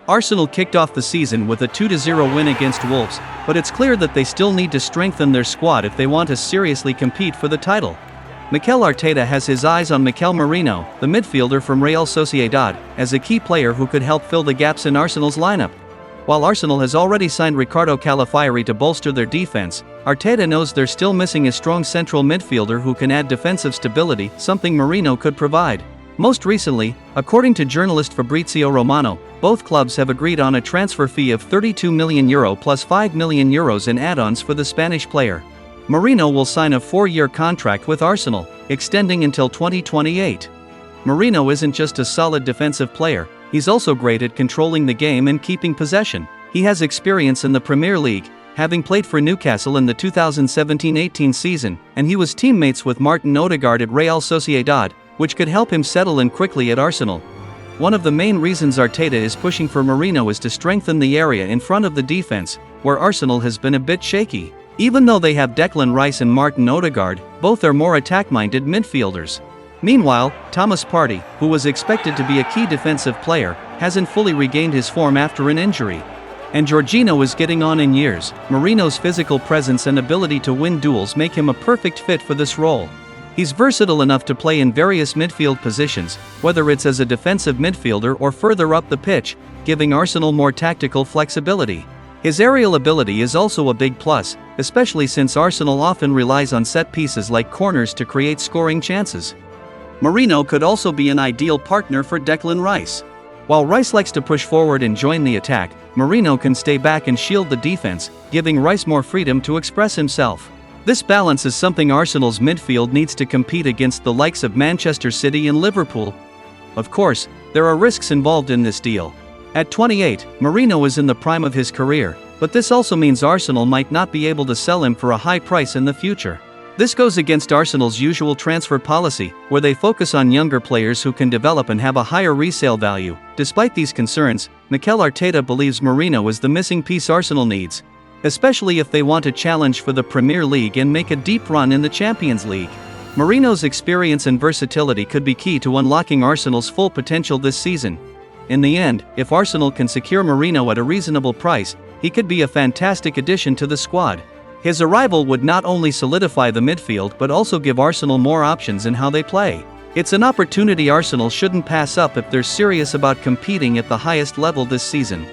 Arsenal kicked off the season with a 2-0 win against Wolves, but it's clear that they still need to strengthen their squad if they want to seriously compete for the title. Mikel Arteta has his eyes on Mikel Merino, the midfielder from Real Sociedad, as a key player who could help fill the gaps in Arsenal's lineup. While Arsenal has already signed Ricardo Calafiori to bolster their defense, Arteta knows they're still missing a strong central midfielder who can add defensive stability, something Merino could provide. Most recently, according to journalist Fabrizio Romano, both clubs have agreed on a transfer fee of €32 million plus €5 million in add-ons for the Spanish player. Merino will sign a 4-year contract with Arsenal, extending until 2028. Merino isn't just a solid defensive player, he's also great at controlling the game and keeping possession. He has experience in the Premier League, having played for Newcastle in the 2017-18 season, and he was teammates with Martin Odegaard at Real Sociedad, which could help him settle in quickly at Arsenal. One of the main reasons Arteta is pushing for Merino is to strengthen the area in front of the defense, where Arsenal has been a bit shaky. Even though they have Declan Rice and Martin Odegaard, both are more attack-minded midfielders. Meanwhile, Thomas Partey, who was expected to be a key defensive player, hasn't fully regained his form after an injury. And Jorginho is getting on in years. Merino's physical presence and ability to win duels make him a perfect fit for this role. He's versatile enough to play in various midfield positions, whether it's as a defensive midfielder or further up the pitch, giving Arsenal more tactical flexibility. His aerial ability is also a big plus, especially since Arsenal often relies on set pieces like corners to create scoring chances. Merino could also be an ideal partner for Declan Rice. While Rice likes to push forward and join the attack, Merino can stay back and shield the defense, giving Rice more freedom to express himself. This balance is something Arsenal's midfield needs to compete against the likes of Manchester City and Liverpool. Of course, there are risks involved in this deal. At 28, Merino is in the prime of his career, but this also means Arsenal might not be able to sell him for a high price in the future. This goes against Arsenal's usual transfer policy, where they focus on younger players who can develop and have a higher resale value. Despite these concerns, Mikel Arteta believes Merino is the missing piece Arsenal needs, especially if they want to challenge for the Premier League and make a deep run in the Champions League. Merino's experience and versatility could be key to unlocking Arsenal's full potential this season. In the end, if Arsenal can secure Merino at a reasonable price, he could be a fantastic addition to the squad. His arrival would not only solidify the midfield but also give Arsenal more options in how they play. It's an opportunity Arsenal shouldn't pass up if they're serious about competing at the highest level this season.